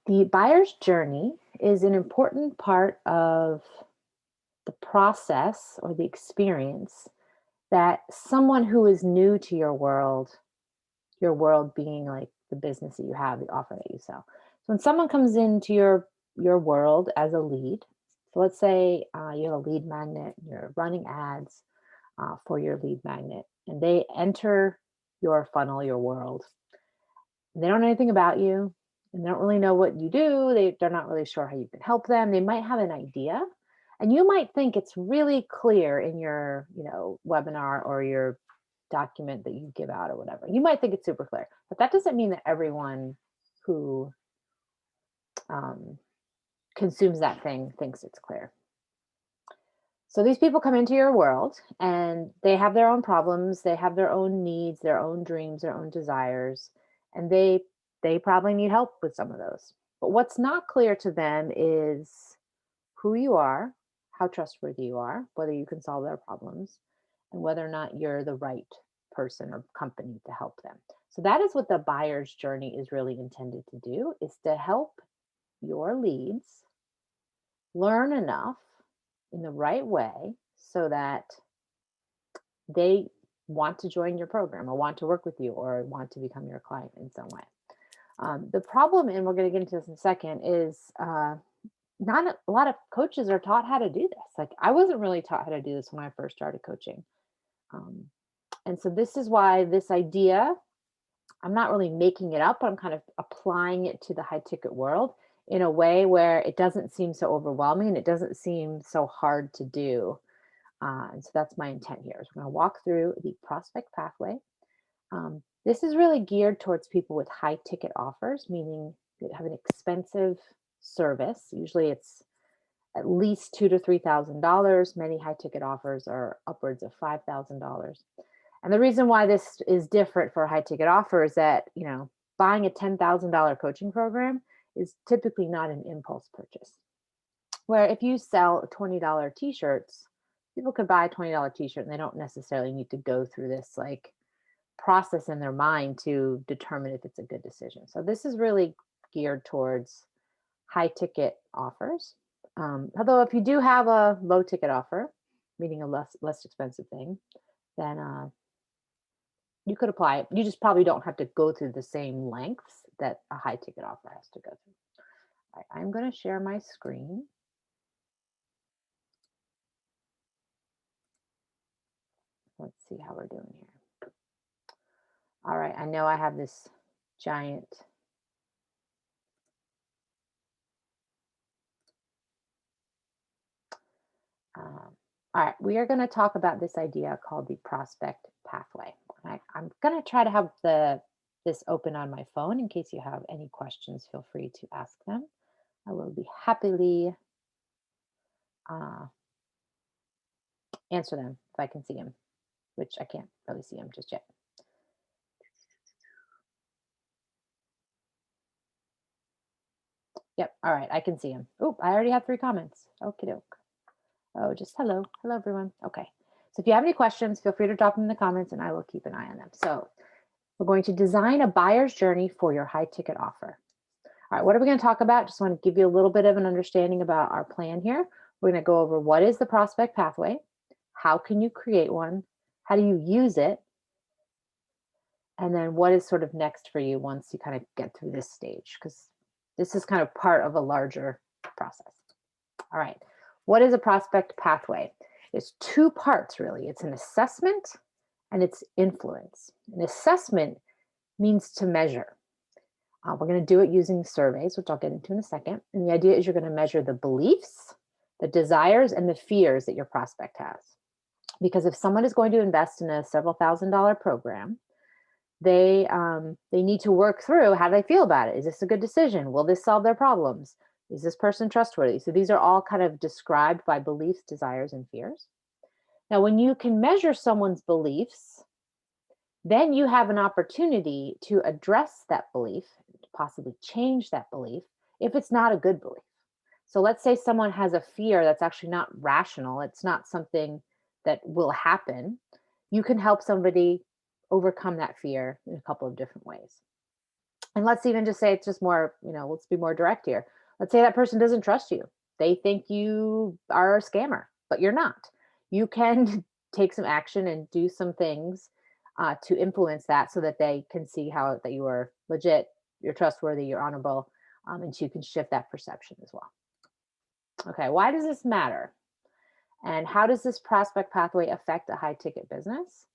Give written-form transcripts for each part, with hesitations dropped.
The buyer's journey is an important part of the process or the experience that someone who is new to your world being like the business that you have, the offer that you sell. So when someone comes into your world as a lead, so let's say you have a lead magnet, you're running ads for your lead magnet, and they enter your funnel, your world. And they don't know anything about you, and they don't really know what you do. They're not really sure how you can help them. They might have an idea, and you might think it's really clear in your, webinar or your document that you give out or whatever. You might think it's super clear, but that doesn't mean that everyone who um, consumes that thing thinks it's clear. So these people come into your world and they have their own problems, they have their own needs, their own dreams, their own desires, and they probably need help with some of those. But what's not clear to them is who you are, how trustworthy you are, whether you can solve their problems, and whether or not you're the right person or company to help them. So that is what the buyer's journey is really intended to do, is to help your leads learn enough in the right way so that they want to join your program or want to work with you or want to become your client in some way. The problem, and we're going to get into this in a second, is not a lot of coaches are taught how to do this. Like I wasn't really taught how to do this when I first started coaching. And so this is why this idea, I'm not really making it up, but I'm kind of applying it to the high ticket world in a way where it doesn't seem so overwhelming and it doesn't seem so hard to do. And so that's my intent here. Is we're going to walk through the prospect pathway. This is really geared towards people with high ticket offers, meaning they have an expensive service. Usually it's at least $2,000 to $3,000. Many high ticket offers are upwards of $5,000. And the reason why this is different for a high ticket offer is that, buying a $10,000 coaching program is typically not an impulse purchase. Where if you sell $20 t-shirts, people could buy a $20 t-shirt and they don't necessarily need to go through this like process in their mind to determine if it's a good decision. So this is really geared towards high ticket offers. Although if you do have a low ticket offer, meaning a less expensive thing, then you could apply it. You just probably don't have to go through the same lengths that a high ticket offer has to go through. All right, I'm going to share my screen. Let's see how we're doing here. All right, I know I have this giant all right, we are going to talk about this idea called the prospect pathway. I'm going to try to have this open on my phone in case you have any questions. Feel free to ask them. I will be happily answer them if I can see them, which I can't really see them just yet. Yep. All right. I can see them. Oh, I already have 3 comments. Okie doke. Oh, just hello. Hello, everyone. Okay. So if you have any questions, feel free to drop them in the comments and I will keep an eye on them. So we're going to design a buyer's journey for your high ticket offer. All right, what are we going to talk about? Just want to give you a little bit of an understanding about our plan here. We're going to go over what is the prospect pathway, how can you create one, how do you use it, and then what is sort of next for you once you kind of get through this stage, because this is kind of part of a larger process. All right, what is a prospect pathway? It's 2 parts really. It's an assessment and it's influence. An assessment means to measure. We're going to do it using surveys, which I'll get into in a second. And the idea is you're going to measure the beliefs, the desires, and the fears that your prospect has. Because if someone is going to invest in a several $1,000 program, they need to work through how they feel about it. Is this a good decision? Will this solve their problems? Is this person trustworthy? So these are all kind of described by beliefs, desires, and fears. Now, when you can measure someone's beliefs, then you have an opportunity to address that belief, possibly change that belief if it's not a good belief. So let's say someone has a fear that's actually not rational. It's not something that will happen. You can help somebody overcome that fear in a couple of different ways. And let's even just say it's just more, let's be more direct here. Let's say that person doesn't trust you. They think you are a scammer, but you're not. You can take some action and do some things to influence that so that they can see how that you are legit, you're trustworthy, you're honorable, and so you can shift that perception as well. Okay, why does this matter? And how does this prospect pathway affect a high ticket business?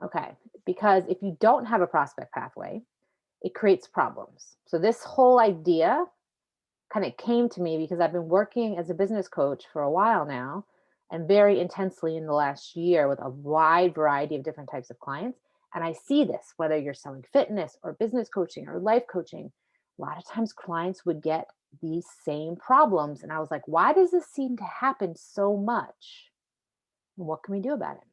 Okay, because if you don't have a prospect pathway, it creates problems. So this whole idea kind of came to me because I've been working as a business coach for a while now and very intensely in the last year with a wide variety of different types of clients. And I see this, whether you're selling fitness or business coaching or life coaching, a lot of times clients would get these same problems. And I was like, why does this seem to happen so much? And what can we do about it?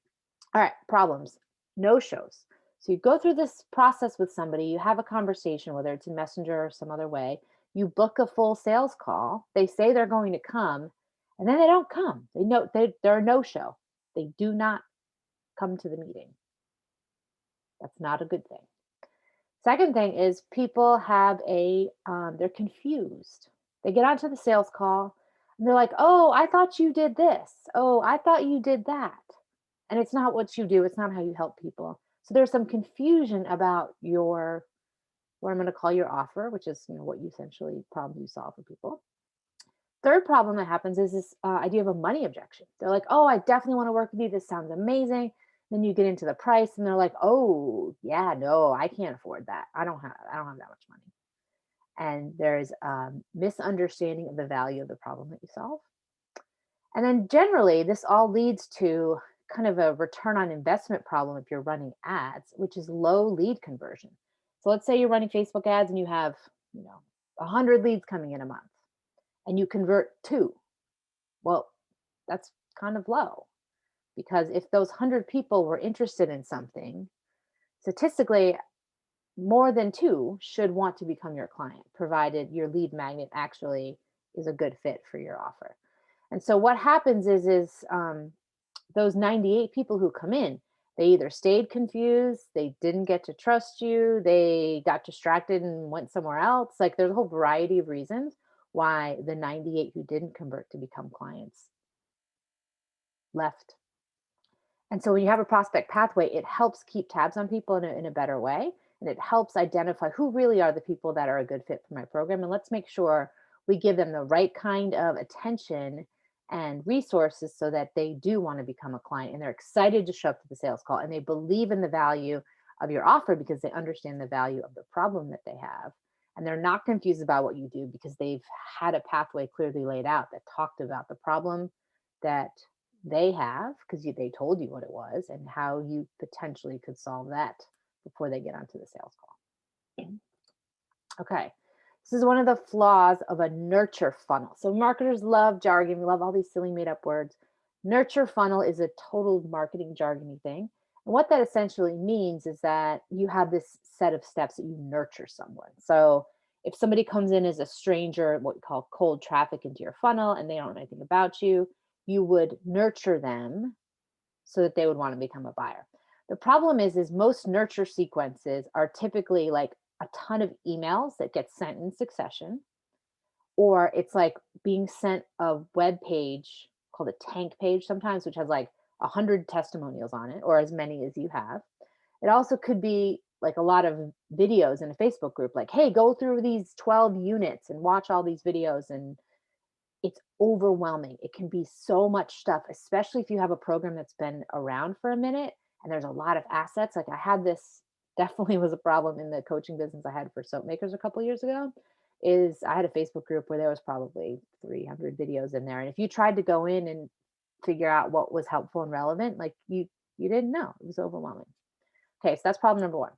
All right, problems, no shows. So you go through this process with somebody, you have a conversation, whether it's in Messenger or some other way, you book a full sales call, they say they're going to come, and then they don't come. They're a no show. They do not come to the meeting. That's not a good thing. Second thing is people have they're confused. They get onto the sales call and they're like, oh, I thought you did this. Oh, I thought you did that. And it's not what you do. It's not how you help people. So there's some confusion about what I'm going to call your offer, which is, what you essentially problem you solve for people. Third problem that happens is this idea of a money objection. They're like, oh, I definitely want to work with you. This sounds amazing. Then you get into the price and they're like, oh, yeah, no, I can't afford that. I don't have that much money. And there's misunderstanding of the value of the problem that you solve. And then generally, this all leads to kind of a return on investment problem if you're running ads, which is low lead conversion. So let's say you're running Facebook ads and you have, 100 leads coming in a month and you convert two. Well, that's kind of low because if those 100 people were interested in something, statistically, more than two should want to become your client, provided your lead magnet actually is a good fit for your offer. And so what happens is those 98 people who come in, they either stayed confused, they didn't get to trust you, they got distracted and went somewhere else. Like there's a whole variety of reasons why the 98 who didn't convert to become clients left. And so when you have a prospect pathway, it helps keep tabs on people in a better way. And it helps identify who really are the people that are a good fit for my program. And let's make sure we give them the right kind of attention and resources so that they do want to become a client and they're excited to show up to the sales call and they believe in the value of your offer because they understand the value of the problem that they have. And they're not confused about what you do because they've had a pathway clearly laid out that talked about the problem that they have because they told you what it was and how you potentially could solve that before they get onto the sales call. Okay. This is one of the flaws of a nurture funnel. So marketers love jargon. We love all these silly made up words. Nurture funnel is a total marketing jargony thing. And what that essentially means is that you have this set of steps that you nurture someone. So if somebody comes in as a stranger, what we call cold traffic into your funnel, and they don't know anything about you, you would nurture them so that they would want to become a buyer. The problem is most nurture sequences are typically like a ton of emails that get sent in succession, or it's like being sent a web page called a tank page sometimes, which has like 100 testimonials on it, or as many as you have. It also could be like a lot of videos in a Facebook group, like, hey, go through these 12 units and watch all these videos. And it's overwhelming. It can be so much stuff, especially if you have a program that's been around for a minute and there's a lot of assets. Like I had this definitely was a problem in the coaching business I had for soap makers a couple years ago is I had a Facebook group where there was probably 300 videos in there. And if you tried to go in and figure out what was helpful and relevant, like you didn't know. It was overwhelming. Okay, so that's problem number one.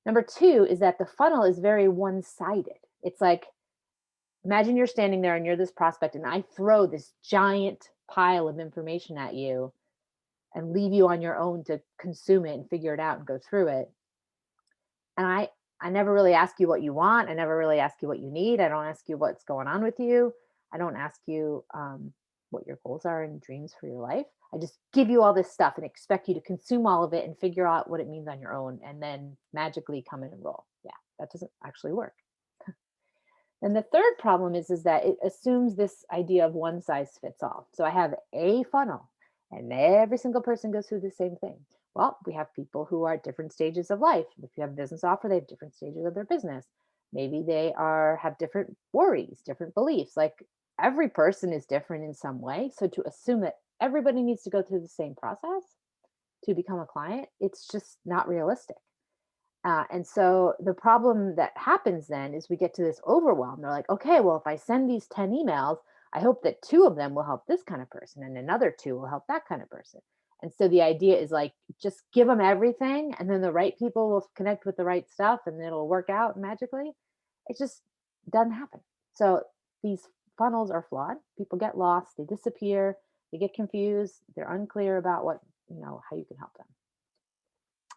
Number two is that the funnel is very one-sided. It's like imagine you're standing there and you're this prospect and I throw this giant pile of information at you and leave you on your own to consume it and figure it out and go through it. And I never really ask you what you want. I never really ask you what you need. I don't ask you what's going on with you. I don't ask you what your goals are and dreams for your life. I just give you all this stuff and expect you to consume all of it and figure out what it means on your own and then magically come in and roll. Yeah. That doesn't actually work. And the third problem is that it assumes this idea of one size fits all. So I have a funnel and every single person goes through the same thing. Well, we have people who are at different stages of life. If you have a business offer, they have different stages of their business. Maybe they are have different worries, different beliefs. Like every person is different in some way. So to assume that everybody needs to go through the same process to become a client, it's just not realistic. And so the problem that happens then is we get to this overwhelm. They're like, okay, well, if I send these 10 emails, I hope that two of them will help this kind of person and another two will help that kind of person. And so the idea is like, just give them everything and then the right people will connect with the right stuff and it'll work out magically. It just doesn't happen. So these funnels are flawed. People get lost, they disappear, they get confused, they're unclear about how you can help them.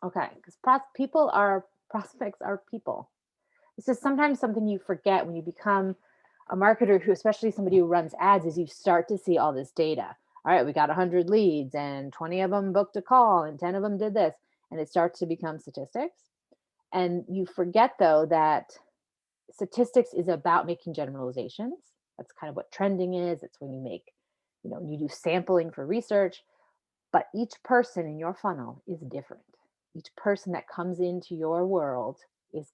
Okay, because people are prospects are people. This is sometimes something you forget when you become a marketer who, especially somebody who runs ads, is you start to see all this data. All right, we got 100 leads and 20 of them booked a call and 10 of them did this. And it starts to become statistics. And you forget, though, that statistics is about making generalizations. That's kind of what trending is. It's when you you do sampling for research. But each person in your funnel is different. Each person that comes into your world is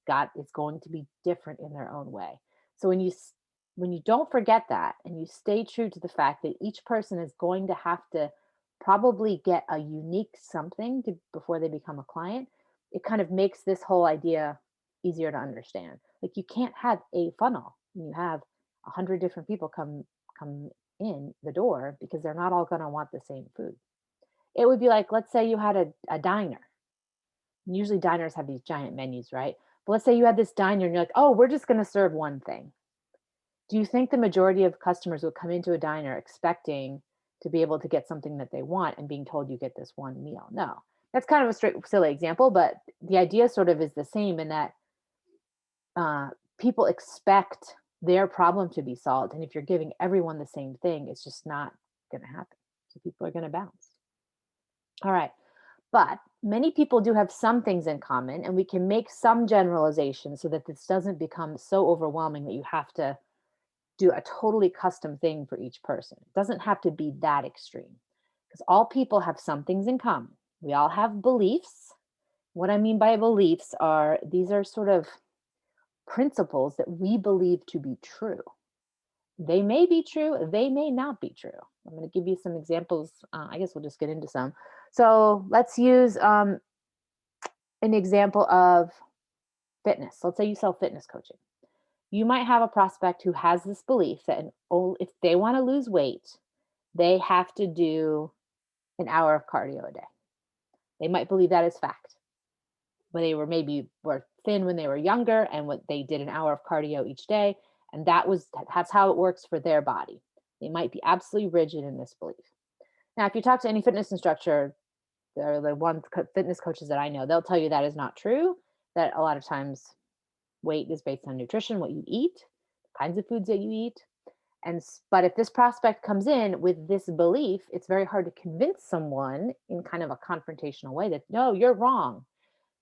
going to be different in their own way. So when you don't forget that and you stay true to the fact that each person is going to have to probably get a unique something before they become a client, it kind of makes this whole idea easier to understand. Like you can't have a funnel when you have 100 different people come in the door because they're not all going to want the same food. It would be like, let's say you had a diner. Usually diners have these giant menus, right? But let's say you had this diner and you're like, oh, we're just going to serve one thing. Do you think the majority of customers will come into a diner expecting to be able to get something that they want and being told you get this one meal? No. That's kind of a straight, silly example, but the idea sort of is the same in that uh, people expect their problem to be solved. And if you're giving everyone the same thing, it's just not going to happen. So people are going to bounce. All right. But many people do have some things in common, and we can make some generalizations so that this doesn't become so overwhelming that you have to do a totally custom thing for each person. It doesn't have to be that extreme because all people have some things in common. We all have beliefs. What I mean by beliefs are these are sort of principles that we believe to be true. They may be true, they may not be true. I'm going to give you some examples. I guess we'll just get into some. So let's use an example of fitness. Let's say you sell fitness coaching. You might have a prospect who has this belief that if they want to lose weight, they have to do an hour of cardio a day. They might believe that is fact. When they were thin when they were younger and what they did an hour of cardio each day, and that's how it works for their body. They might be absolutely rigid in this belief. Now, if you talk to any fitness instructor, they're the fitness coaches that I know, they'll tell you that is not true, that a lot of times weight is based on nutrition, what you eat, the kinds of foods that you eat. But if this prospect comes in with this belief, it's very hard to convince someone in kind of a confrontational way that, no, you're wrong.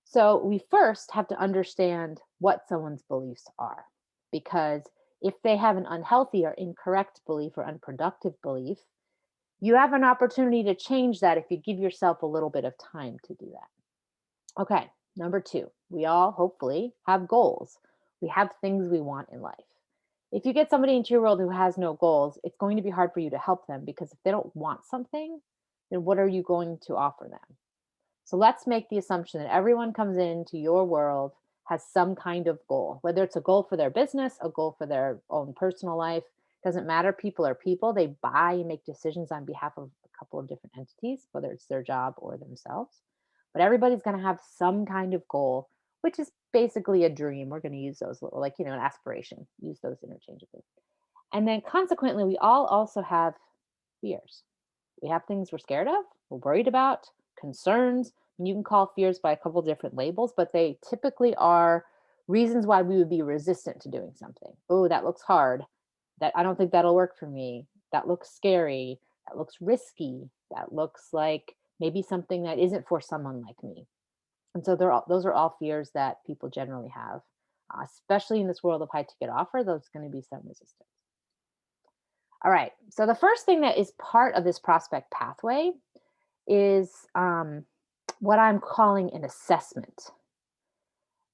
So we first have to understand what someone's beliefs are, because if they have an unhealthy or incorrect belief or unproductive belief, you have an opportunity to change that if you give yourself a little bit of time to do that. Okay, number 2, we all hopefully have goals. We have things we want in life. If you get somebody into your world who has no goals, it's going to be hard for you to help them because if they don't want something, then what are you going to offer them? So let's make the assumption that everyone comes into your world has some kind of goal, whether it's a goal for their business, a goal for their own personal life. Doesn't matter. People are people. They buy and make decisions on behalf of a couple of different entities, whether it's their job or themselves. But everybody's going to have some kind of goal, which is basically a dream. We're going to use those like, an aspiration, use those interchangeably. And then consequently, we all also have fears. We have things we're scared of, we're worried about, concerns. And you can call fears by a couple different labels, but they typically are reasons why we would be resistant to doing something. Oh, that looks hard. That I don't think that'll work for me. That looks scary. That looks risky. That looks like maybe something that isn't for someone like me. And so those are all fears that people generally have. especially in this world of high ticket offer, there's going to be some resistance. All right. So the first thing that is part of this prospect pathway is what I'm calling an assessment.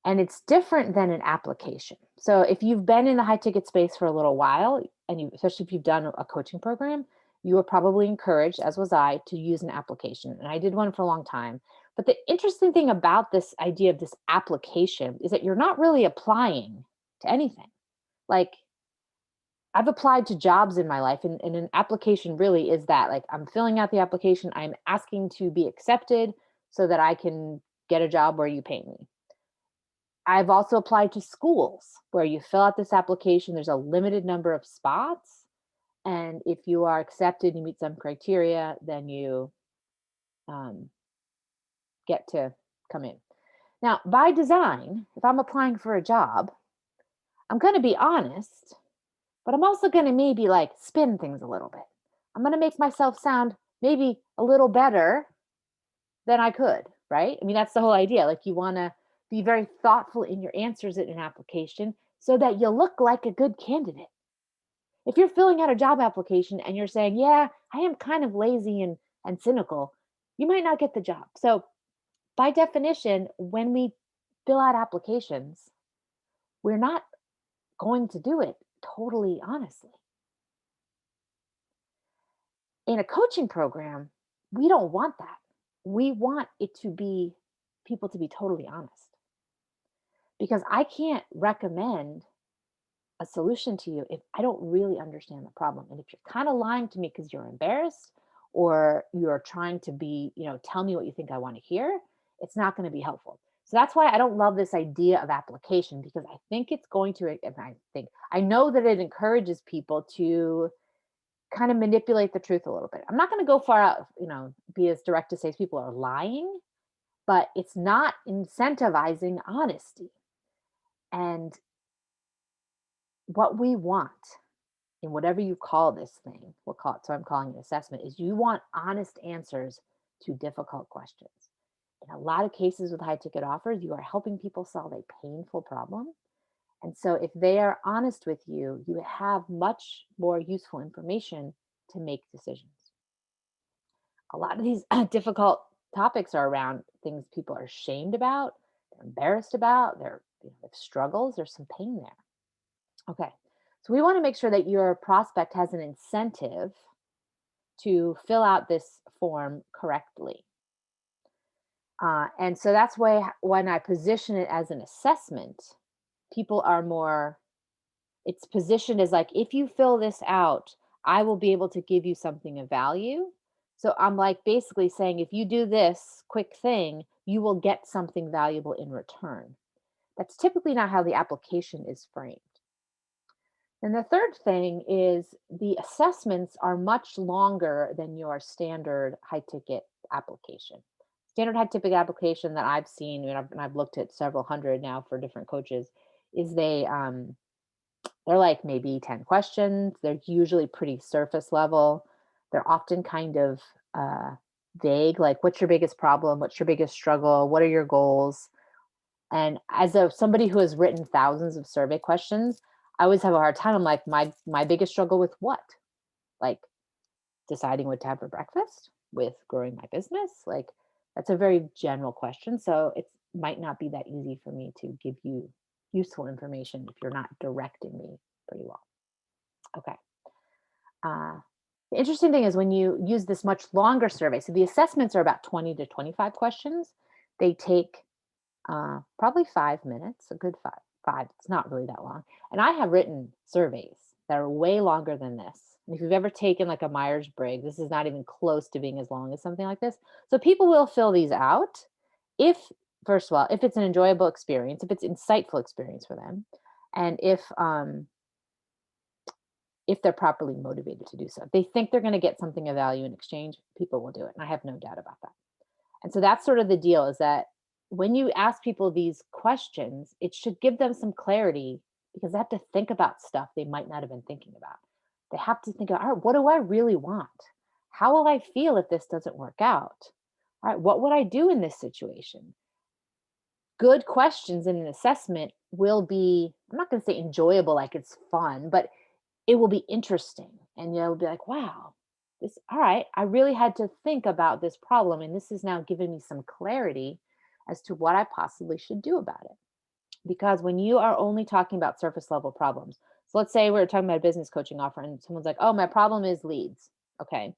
And it's different than an application. So if you've been in the high ticket space for a little while, and especially if you've done a coaching program, you were probably encouraged, as was I, to use an application. And I did one for a long time. But the interesting thing about this idea of this application is that you're not really applying to anything. Like, I've applied to jobs in my life, and an application really is that. Like, I'm filling out the application, I'm asking to be accepted so that I can get a job where you pay me. I've also applied to schools where you fill out this application, there's a limited number of spots. And if you are accepted, you meet some criteria, then you um, get to come in. Now, by design, if I'm applying for a job, I'm going to be honest, but I'm also going to maybe like spin things a little bit. I'm going to make myself sound maybe a little better than I could, right? I mean, that's the whole idea. Like, you want to be very thoughtful in your answers in an application so that you look like a good candidate. If you're filling out a job application and you're saying, yeah, I am kind of lazy and cynical, you might not get the job. So, by definition, when we fill out applications, we're not going to do it totally honestly. In a coaching program, we don't want that. We want it to be people to be totally honest, because I can't recommend a solution to you if I don't really understand the problem. And if you're kind of lying to me because you're embarrassed, or you're trying to be, tell me what you think I want to hear, it's not going to be helpful. So that's why I don't love this idea of application, because I think it's going to, and I know that it encourages people to kind of manipulate the truth a little bit. I'm not going to go far out, be as direct to say people are lying, but it's not incentivizing honesty. And what we want, in whatever you call this thing, we'll call it, so I'm calling it assessment, is you want honest answers to difficult questions. In a lot of cases with high ticket offers, you are helping people solve a painful problem. And so if they are honest with you, you have much more useful information to make decisions. A lot of these difficult topics are around things people are ashamed about, they're embarrassed about, they're have struggles, there's some pain there. Okay. So we want to make sure that your prospect has an incentive to fill out this form correctly. And so that's why when I position it as an assessment, people are more, it's positioned as like, if you fill this out, I will be able to give you something of value. So I'm like basically saying, if you do this quick thing, you will get something valuable in return. That's typically not how the application is framed. And the third thing is the assessments are much longer than your standard high ticket application. Standard high ticket application that I've seen, and I've looked at several hundred now for different coaches, is they're like maybe 10 questions. They're usually pretty surface level. They're often kind of vague, like, what's your biggest problem? What's your biggest struggle? What are your goals? And as somebody who has written thousands of survey questions, I always have a hard time. I'm like, my biggest struggle with what? Like, deciding what to have for breakfast, with growing my business? Like, that's a very general question. So it might not be that easy for me to give you useful information if you're not directing me pretty well. Okay. The interesting thing is when you use this much longer survey, so the assessments are about 20 to 25 questions. They take probably 5 minutes, a good five. It's not really that long. And I have written surveys that are way longer than this. And if you've ever taken like a Myers-Briggs, this is not even close to being as long as something like this. So people will fill these out if, first of all, if it's an enjoyable experience, if it's insightful experience for them, and if they're properly motivated to do so. If they think they're going to get something of value in exchange, people will do it. And I have no doubt about that. And so that's sort of the deal, is that when you ask people these questions, it should give them some clarity, because they have to think about stuff they might not have been thinking about. They have to think about, all right, what do I really want? How will I feel if this doesn't work out? All right, what would I do in this situation? Good questions in an assessment will be, I'm not going to say enjoyable, like it's fun, but it will be interesting. And you'll be like, wow, this, all right, I really had to think about this problem. And this is now giving me some clarity as to what I possibly should do about it. Because when you are only talking about surface level problems, so let's say we're talking about a business coaching offer and someone's like, oh, my problem is leads. Okay.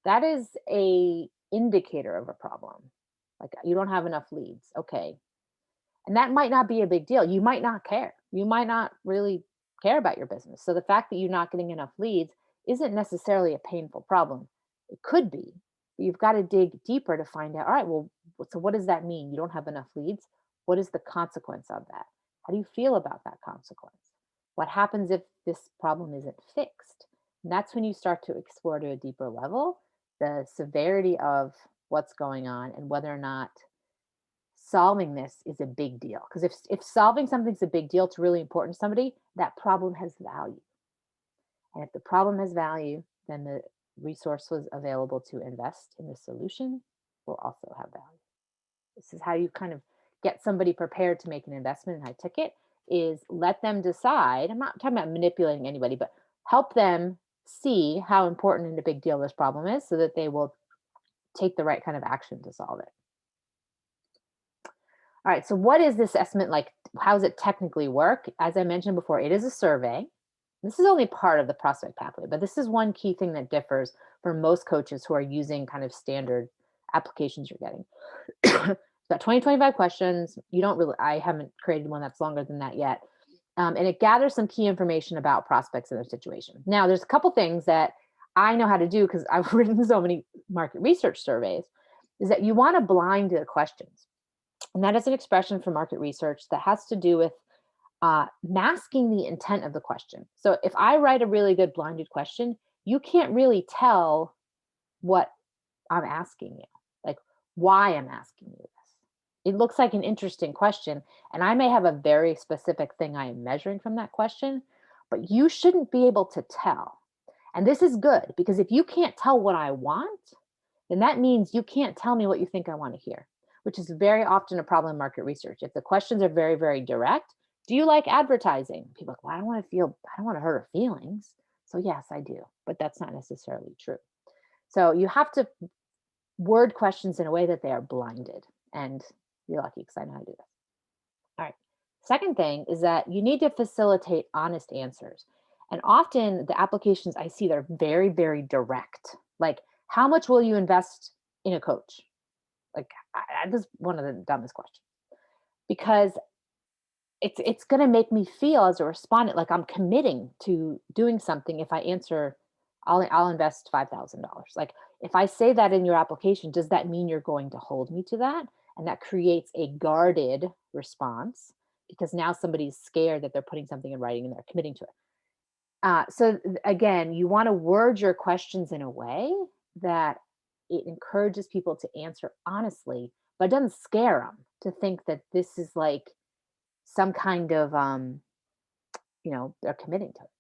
That is a indicator of a problem. Like you don't have enough leads. Okay. And that might not be a big deal. You might not care. You might not really care about your business. So the fact that you're not getting enough leads isn't necessarily a painful problem. It could be, but you've got to dig deeper to find out, all right, well, so what does that mean? You don't have enough leads. What is the consequence of that? How do you feel about that consequence? What happens if this problem isn't fixed? And that's when you start to explore to a deeper level the severity of what's going on and whether or not solving this is a big deal. Because if solving something's a big deal, it's really important to somebody, that problem has value. And if the problem has value, then the resources available to invest in the solution will also have value. This is how you kind of get somebody prepared to make an investment in high ticket is let them decide. I'm not talking about manipulating anybody, but help them see how important and a big deal this problem is so that they will take the right kind of action to solve it. All right. So, what is this estimate like? How does it technically work? As I mentioned before, it is a survey. This is only part of the prospect pathway, but this is one key thing that differs from most coaches who are using kind of standard applications you're getting. It's got 20, 25 questions. You don't really, I haven't created one that's longer than that yet. And it gathers some key information about prospects in their situation. Now, there's a couple things that I know how to do because I've written so many market research surveys, is that you want to blind the questions. And that is an expression from market research that has to do with masking the intent of the question. So if I write a really good blinded question, you can't really tell what I'm asking you, like why I'm asking you this. It looks like an interesting question, and I may have a very specific thing I am measuring from that question, but you shouldn't be able to tell. And this is good because if you can't tell what I want, then that means you can't tell me what you think I want to hear, which is very often a problem in market research. If the questions are very, very direct, do you like advertising? People are like, well, I don't want to hurt her feelings. So yes, I do, but that's not necessarily true. So you have to word questions in a way that they are blinded. And you're lucky because I know how to do this. All right. Second thing is that you need to facilitate honest answers. And often the applications I see, they're very, very direct. Like, how much will you invest in a coach? Like, this is one of the dumbest questions because it's going to make me feel as a respondent like I'm committing to doing something if I answer, I'll invest $5,000. Like, if I say that in your application, does that mean you're going to hold me to that? And that creates a guarded response because now somebody's scared that they're putting something in writing and they're committing to it. Again, you want to word your questions in a way that it encourages people to answer honestly, but it doesn't scare them to think that this is like some kind of, they're committing to it.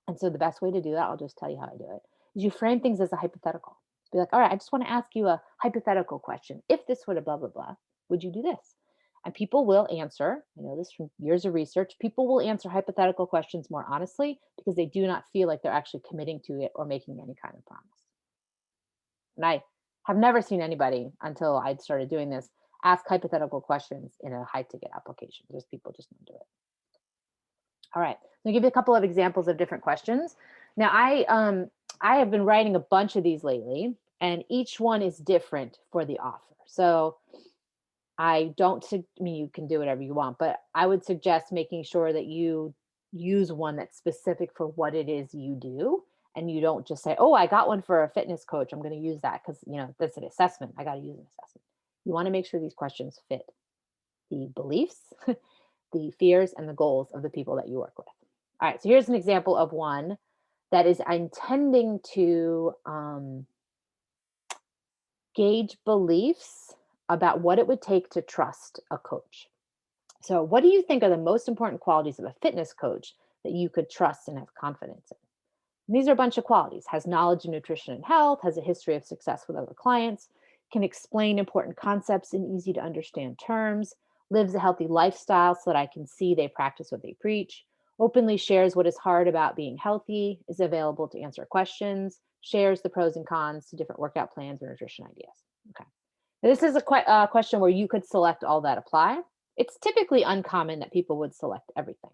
And so the best way to do that, I'll just tell you how I do it, is you frame things as a hypothetical. Be like, all right, I just want to ask you a hypothetical question. If this were to blah, blah, blah, would you do this? And people will answer, I know this from years of research, people will answer hypothetical questions more honestly because they do not feel like they're actually committing to it or making any kind of promise. And I have never seen anybody until I started doing this ask hypothetical questions in a high ticket application. Just people just don't do it. All right, I'll give you a couple of examples of different questions. Now, I have been writing a bunch of these lately, and each one is different for the offer. So I don't, I mean, you can do whatever you want, but I would suggest making sure that you use one that's specific for what it is you do. And you don't just say, oh, I got one for a fitness coach, I'm going to use that because, that's an assessment. I got to use an assessment. You want to make sure these questions fit the beliefs, the fears, and the goals of the people that you work with. All right, so here's an example of one that is intending to gauge beliefs about what it would take to trust a coach. So, what do you think are the most important qualities of a fitness coach that you could trust and have confidence in? And these are a bunch of qualities: has knowledge of nutrition and health, has a history of success with other clients, can explain important concepts in easy to understand terms, lives a healthy lifestyle so that I can see they practice what they preach, openly shares what is hard about being healthy, is available to answer questions, shares the pros and cons to different workout plans or nutrition ideas. Okay. Now, this is a question where you could select all that apply. It's typically uncommon that people would select everything.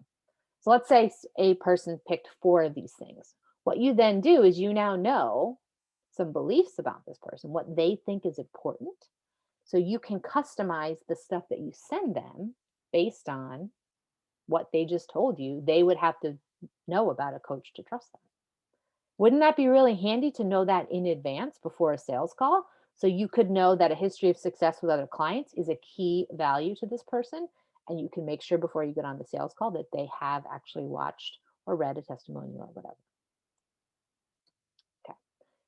So let's say a person picked 4 of these things. What you then do is you now know some beliefs about this person, what they think is important. So you can customize the stuff that you send them based on what they just told you they would have to know about a coach to trust them. Wouldn't that be really handy to know that in advance before a sales call? So you could know that a history of success with other clients is a key value to this person. And you can make sure before you get on the sales call that they have actually watched or read a testimonial or whatever. Okay.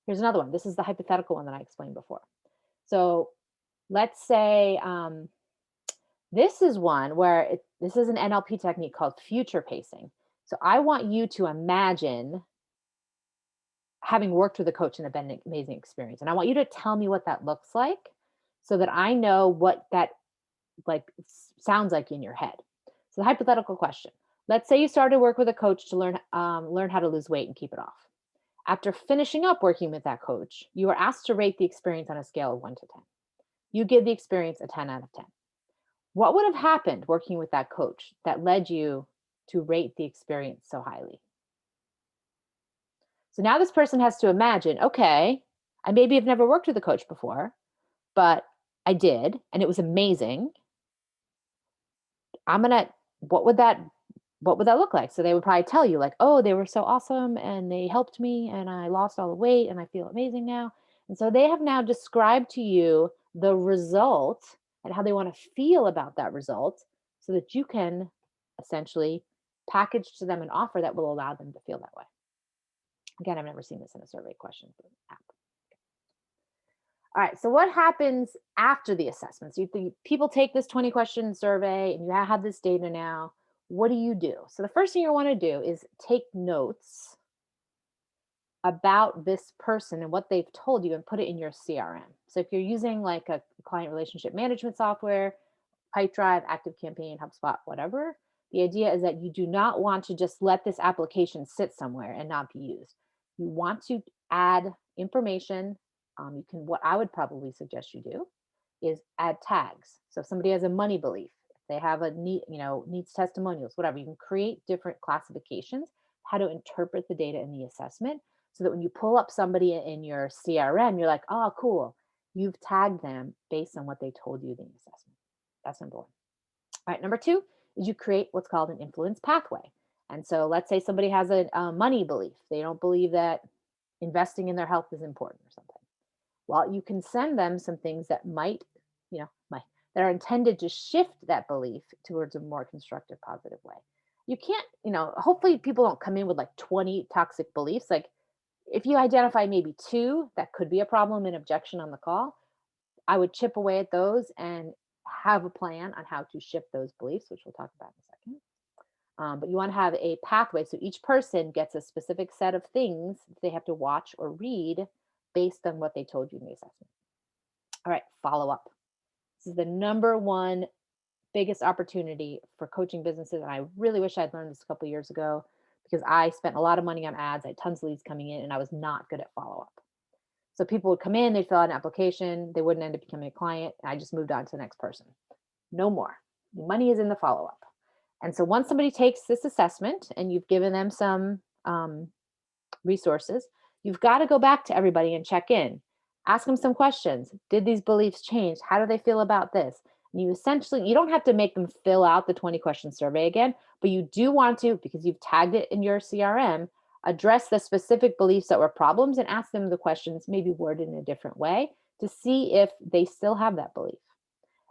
Here's another one. This is the hypothetical one that I explained before. So let's say this is one where this is an NLP technique called future pacing. So I want you to imagine having worked with a coach and have been an amazing experience. And I want you to tell me what that looks like so that I know what that sounds like in your head. So the hypothetical question. Let's say you started work with a coach to learn how to lose weight and keep it off. After finishing up working with that coach, you are asked to rate the experience on a scale of 1 to 10. You give the experience a 10 out of 10. What would have happened working with that coach that led you to rate the experience so highly? So now this person has to imagine, okay, I maybe have never worked with a coach before, but I did, and it was amazing. I'm gonna, what would that look like? So they would probably tell you like, oh, they were so awesome and they helped me and I lost all the weight and I feel amazing now. And so they have now described to you the result and how they want to feel about that result so that you can essentially package to them an offer that will allow them to feel that way. Again, I've never seen this in a survey question app. All right, so what happens after the assessments? People take this 20 question survey and you have this data now. What do you do? So the first thing you want to do is take notes about this person and what they've told you and put it in your CRM. So if you're using like a client relationship management software, Pipedrive, ActiveCampaign, HubSpot, whatever, the idea is that you do not want to just let this application sit somewhere and not be used. You want to add information. What I would probably suggest you do is add tags. So if somebody has a money belief, if they have a need, needs testimonials, whatever, you can create different classifications, how to interpret the data in the assessment so that when you pull up somebody in your CRM, you're like, oh, cool. You've tagged them based on what they told you in the assessment. That's number 1. All right, number 2 is you create what's called an influence pathway. And so let's say somebody has a money belief. They don't believe that investing in their health is important or something. Well, you can send them some things that that are intended to shift that belief towards a more constructive, positive way. You can't, hopefully people don't come in with like 20 toxic beliefs. Like if you identify maybe 2 that could be a problem and objection on the call, I would chip away at those and have a plan on how to shift those beliefs, which we'll talk about in a second. But you want to have a pathway so each person gets a specific set of things they have to watch or read based on what they told you in the assessment. All right, follow up. This is the number 1 biggest opportunity for coaching businesses. And I really wish I'd learned this a couple of years ago because I spent a lot of money on ads. I had tons of leads coming in and I was not good at follow up. So people would come in, they'd fill out an application, they wouldn't end up becoming a client. And I just moved on to the next person. No more. The money is in the follow up. And so once somebody takes this assessment and you've given them some resources, you've got to go back to everybody and check in. Ask them some questions. Did these beliefs change? How do they feel about this? And you don't have to make them fill out the 20 question survey again, but you do want to, because you've tagged it in your CRM, address the specific beliefs that were problems and ask them the questions, maybe worded in a different way to see if they still have that belief.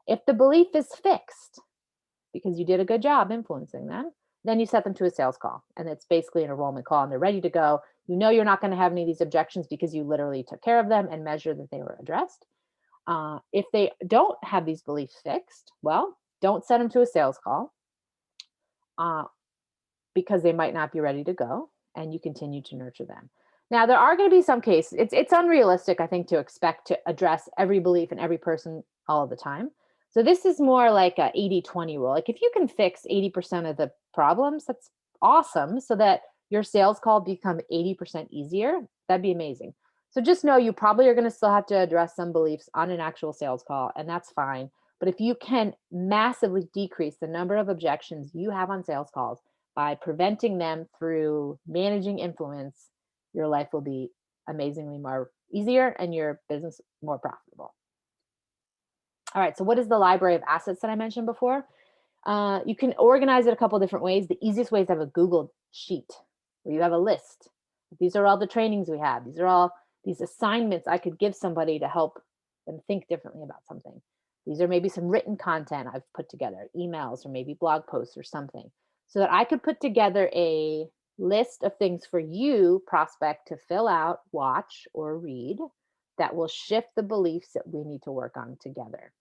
If the belief is fixed, because you did a good job influencing them, then you set them to a sales call. And it's basically an enrollment call and they're ready to go. You're not going to have any of these objections because you literally took care of them and measured that they were addressed. If they don't have these beliefs fixed, well, don't send them to a sales call because they might not be ready to go, and you continue to nurture them. Now, there are going to be some cases, it's unrealistic, I think, to expect to address every belief in every person all of the time. So this is more like a 80-20 rule. Like if you can fix 80% of the problems, that's awesome. So that your sales call become 80% easier. That'd be amazing. So just know you probably are going to still have to address some beliefs on an actual sales call, and that's fine. But if you can massively decrease the number of objections you have on sales calls by preventing them through managing influence, your life will be amazingly more easier and your business more profitable. All right, so what is the library of assets that I mentioned before? You can organize it a couple different ways. The easiest way is to have a Google sheet where you have a list. These are all the trainings we have. These are all these assignments I could give somebody to help them think differently about something. These are maybe some written content I've put together, emails or maybe blog posts or something, so that I could put together a list of things for you, prospect, to fill out, watch, or read that will shift the beliefs that we need to work on together.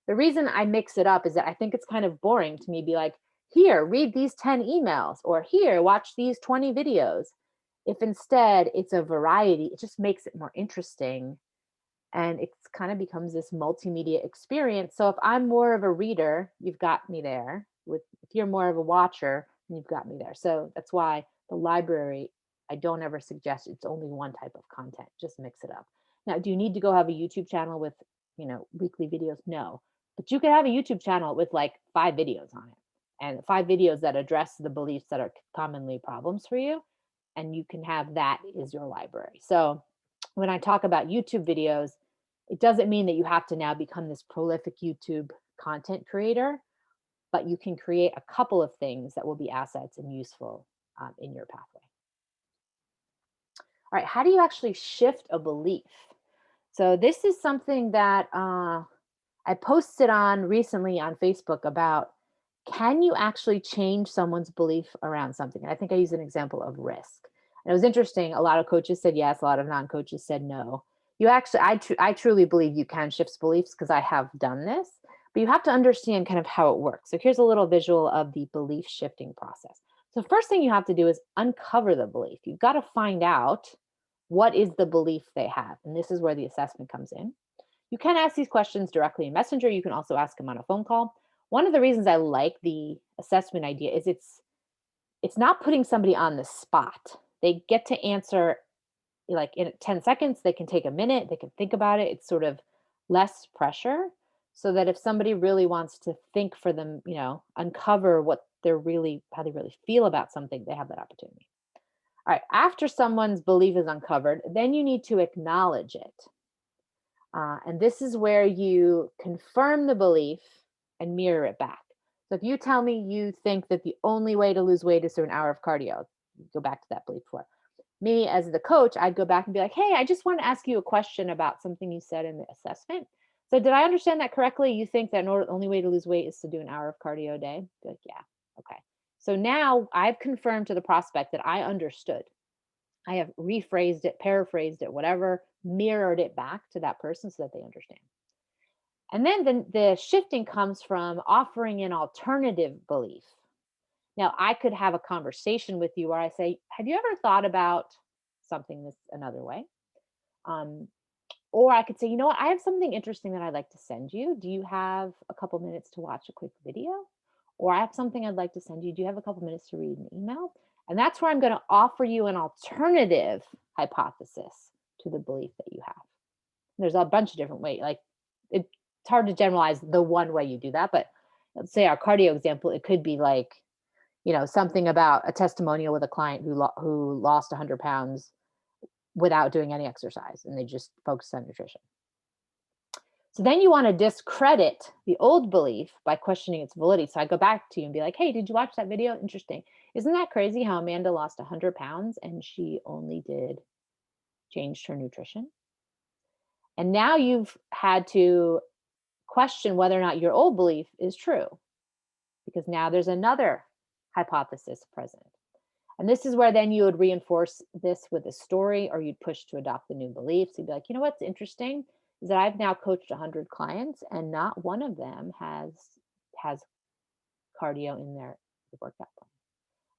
The reason I mix it up is that I think it's kind of boring to me be like, here, read these 10 emails, or here, watch these 20 videos. If instead it's a variety, it just makes it more interesting, and it kind of becomes this multimedia experience. So if I'm more of a reader, you've got me there. With if you're more of a watcher, you've got me there. So that's why the library, I don't ever suggest it's only one type of content. Just mix it up. Now, do you need to go have a YouTube channel with, weekly videos? No. But you could have a YouTube channel with like 5 videos on it, and 5 videos that address the beliefs that are commonly problems for you. And you can have that is your library. So when I talk about YouTube videos, it doesn't mean that you have to now become this prolific YouTube content creator, but you can create a couple of things that will be assets and useful in your pathway. All right, how do you actually shift a belief? So this is something that I posted on recently on Facebook about, can you actually change someone's belief around something? And I think I used an example of risk. And it was interesting. A lot of coaches said yes, a lot of non-coaches said no. You actually, I truly believe you can shift beliefs because I have done this, but you have to understand kind of how it works. So here's a little visual of the belief shifting process. So first thing you have to do is uncover the belief. You've got to find out what is the belief they have. And this is where the assessment comes in. You can ask these questions directly in Messenger. You can also ask them on a phone call. One of the reasons I like the assessment idea is it's not putting somebody on the spot. They get to answer like in 10 seconds. They can take a minute, they can think about it. It's sort of less pressure, so that if somebody really wants to think for them, uncover what how they really feel about something, they have that opportunity. All right, after someone's belief is uncovered, then you need to acknowledge it. And this is where you confirm the belief and mirror it back. So if you tell me you think that the only way to lose weight is through an hour of cardio, go back to that belief before. Me as the coach, I'd go back and be like, hey, I just want to ask you a question about something you said in the assessment. So did I understand that correctly? You think that the only way to lose weight is to do an hour of cardio a day? Be like, yeah, okay. So now I've confirmed to the prospect that I understood. I have rephrased it, paraphrased it, whatever, mirrored it back to that person so that they understand. And then the shifting comes from offering an alternative belief. Now, I could have a conversation with you where I say, have you ever thought about something this another way? Um, or I could say, you know what, I have something interesting that I'd like to send you. Do you have a couple minutes to watch a quick video? Or I have something I'd like to send you. Do you have a couple minutes to read an email? And that's where I'm going to offer you an alternative hypothesis to the belief that you have. There's a bunch of different ways. Like it's hard to generalize the one way you do that, but let's say our cardio example, it could be like, something about a testimonial with a client who lost 100 pounds without doing any exercise, and they just focused on nutrition. So then you want to discredit the old belief by questioning its validity. So I go back to you and be like, hey, did you watch that video? Interesting. Isn't that crazy how Amanda lost 100 pounds and she only changed her nutrition? And now you've had to question whether or not your old belief is true, because now there's another hypothesis present. And this is where then you would reinforce this with a story, or you'd push to adopt the new beliefs. You'd be like, what's interesting is that I've now coached 100 clients and not one of them has cardio in their workout plan.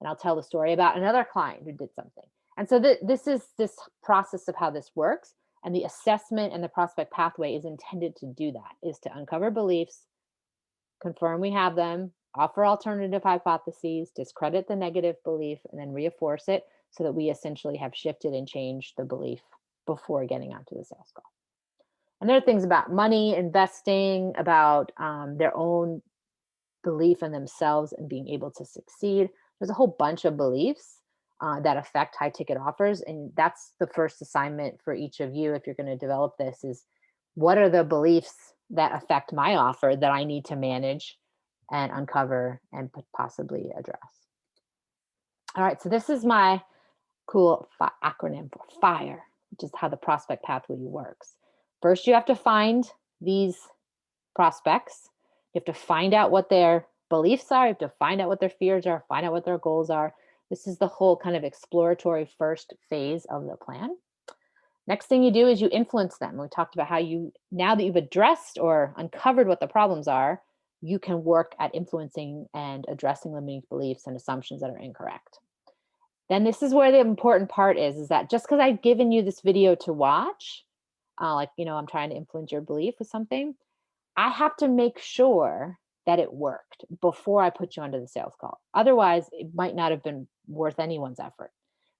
And I'll tell the story about another client who did something. And so this is this process of how this works. And the assessment and the prospect pathway is intended to do that, is to uncover beliefs, confirm we have them, offer alternative hypotheses, discredit the negative belief, and then reinforce it so that we essentially have shifted and changed the belief before getting onto the sales call. And there are things about money, investing, about their own belief in themselves and being able to succeed. There's a whole bunch of beliefs that affect high ticket offers. And that's the first assignment for each of you if you're going to develop this is what are the beliefs that affect my offer that I need to manage and uncover and possibly address. All right, so this is my cool acronym for FIRE, which is how the prospect pathway works. First, you have to find these prospects. You have to find out what their beliefs are. You have to find out what their fears are, find out what their goals are. This is the whole kind of exploratory first phase of the plan. Next thing you do is you influence them. We talked about how you, now that you've addressed or uncovered what the problems are, you can work at influencing and addressing limiting beliefs and assumptions that are incorrect. Then this is where the important part is that just because I've given you this video to watch, like, I'm trying to influence your belief with something, I have to make sure that it worked before I put you onto the sales call. Otherwise, it might not have been worth anyone's effort.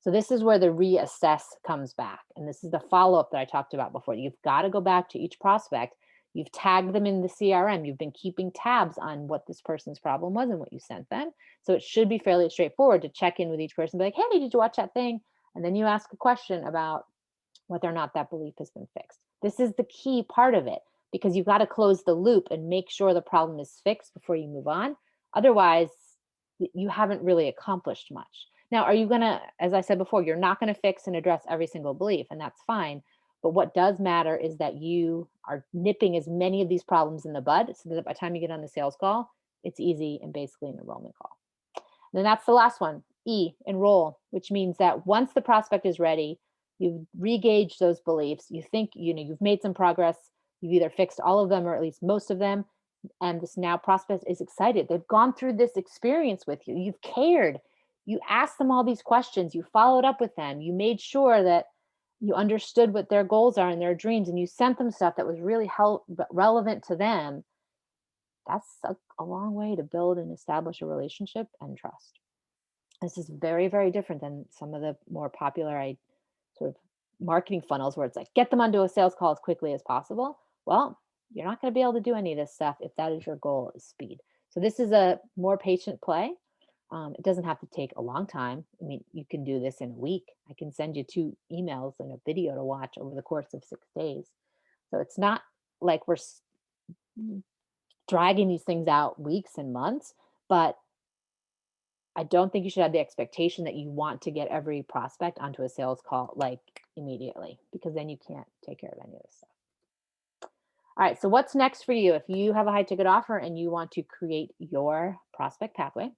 So this is where the reassess comes back. And this is the follow-up that I talked about before. You've got to go back to each prospect. You've tagged them in the CRM. You've been keeping tabs on what this person's problem was and what you sent them. So it should be fairly straightforward to check in with each person, be like, hey, did you watch that thing? And then you ask a question about whether or not that belief has been fixed. This is the key part of it because you've got to close the loop and make sure the problem is fixed before you move on. Otherwise, you haven't really accomplished much. Now, are you going to, as I said before, you're not going to fix and address every single belief, and that's fine. But what does matter is that you are nipping as many of these problems in the bud so that by the time you get on the sales call, it's easy and basically an enrollment call. Then that's the last one, E, enroll, which means that once the prospect is ready, you've re-gauged those beliefs, you think you've made some progress, you've either fixed all of them or at least most of them, and this now prospect is excited. They've gone through this experience with you. You've cared. You asked them all these questions. You followed up with them. You made sure that you understood what their goals are and their dreams, and you sent them stuff that was really relevant to them. That's a long way to build and establish a relationship and trust. This is very, very different than some of the more popular sort of marketing funnels where it's like, get them onto a sales call as quickly as possible. Well, you're not going to be able to do any of this stuff if that is your goal is speed. So this is a more patient play. It doesn't have to take a long time. I mean, you can do this in a week. I can send you 2 emails and a video to watch over the course of 6 days. So it's not like we're dragging these things out weeks and months, but I don't think you should have the expectation that you want to get every prospect onto a sales call like immediately, because then you can't take care of any of this stuff. All right, so what's next for you if you have a high ticket offer and you want to create your prospect pathway?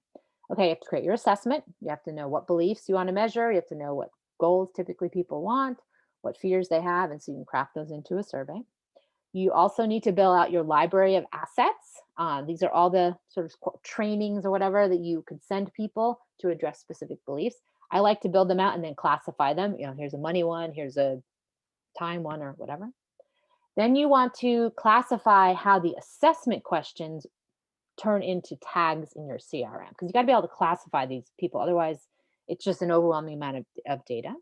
Okay, you have to create your assessment. You have to know what beliefs you want to measure. You have to know what goals typically people want, what fears they have, and so you can craft those into a survey. You also need to build out your library of assets. These are all the sort of trainings or whatever that you could send people to address specific beliefs. I like to build them out and then classify them. Here's a money one, here's a time one, or whatever. Then you want to classify how the assessment questions turn into tags in your CRM, because you got to be able to classify these people. Otherwise, it's just an overwhelming amount of data.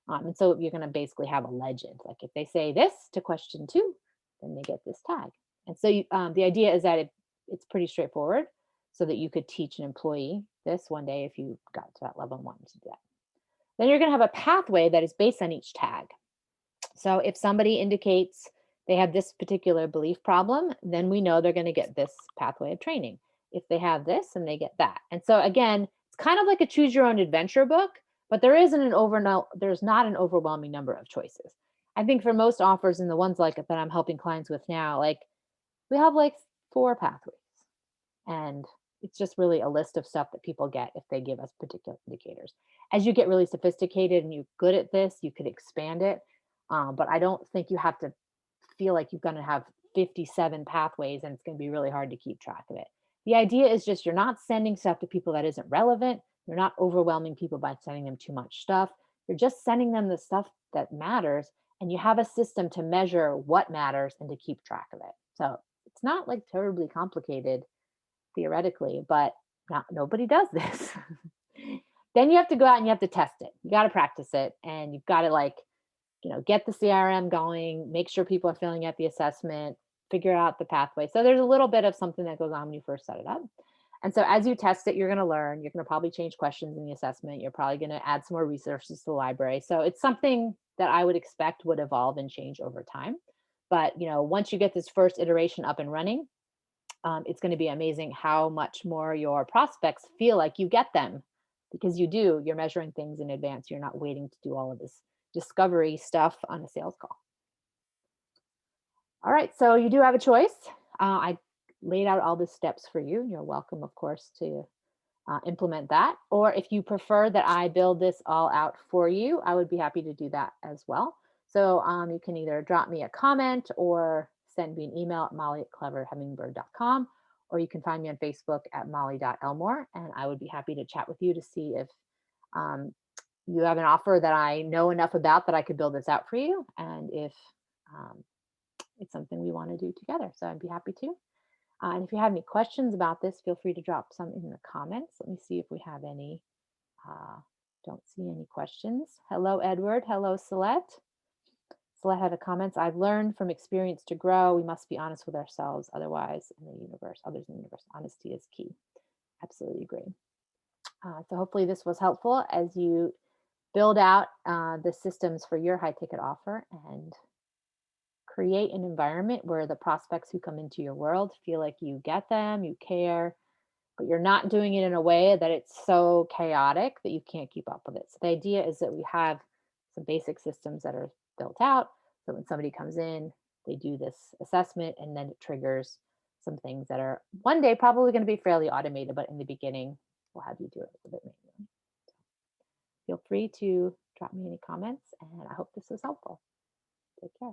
And so you're going to basically have a legend. Like if they say this to question 2, then they get this tag. And so the idea is that it's pretty straightforward so that you could teach an employee this one day if you got to that level and wanted to do that. Then you're going to have a pathway that is based on each tag. So if somebody indicates they have this particular belief problem, then we know they're going to get this pathway of training. If they have this, and they get that. And so again, it's kind of like a choose your own adventure book, but there's not an overwhelming number of choices. I think for most offers and the ones like that I'm helping clients with now, like we have like 4 pathways, and it's just really a list of stuff that people get if they give us particular indicators. As you get really sophisticated and you're good at this, you could expand it. But I don't think you have to feel like you're going to have 57 pathways and it's going to be really hard to keep track of it. The idea is just you're not sending stuff to people that isn't relevant. You're not overwhelming people by sending them too much stuff. You're just sending them the stuff that matters, and you have a system to measure what matters and to keep track of it. So it's not like terribly complicated theoretically, but not nobody does this. Then you have to go out and you have to test it. You got to practice it, and you've got to like, get the CRM going, make sure people are filling out the assessment, figure out the pathway. So there's a little bit of something that goes on when you first set it up. And so as you test it, you're going to learn. You're going to probably change questions in the assessment. You're probably going to add some more resources to the library. So it's something that I would expect would evolve and change over time. But once you get this first iteration up and running, it's going to be amazing how much more your prospects feel like you get them, because you do. You're measuring things in advance. You're not waiting to do all of this discovery stuff on a sales call. All right, so you do have a choice. I laid out all the steps for you. You're welcome, of course, to implement that. Or if you prefer that I build this all out for you, I would be happy to do that as well. So you can either drop me a comment or send me an email at molly@cleverhummingbird.com, or you can find me on Facebook at molly.elmore, and I would be happy to chat with you to see if um, you have an offer that I know enough about that I could build this out for you, and if um, it's something we want to do together. So I'd be happy to. And if you have any questions about this, feel free to drop some in the comments. Let me see if we have any. Uh, don't see any questions. Hello, Edward. Hello, Celeste. Celeste had a comment. I've learned from experience to grow. We must be honest with ourselves, otherwise, in the universe, others in the universe. Honesty is key. Absolutely agree. So hopefully this was helpful as you build out the systems for your high ticket offer and create an environment where the prospects who come into your world feel like you get them, you care, but you're not doing it in a way that it's so chaotic that you can't keep up with it. So the idea is that we have some basic systems that are built out. So when somebody comes in, they do this assessment and then it triggers some things that are one day probably going to be fairly automated, but in the beginning, we'll have you do it a little bit manually. Feel free to drop me any comments, and I hope this was helpful. Take care.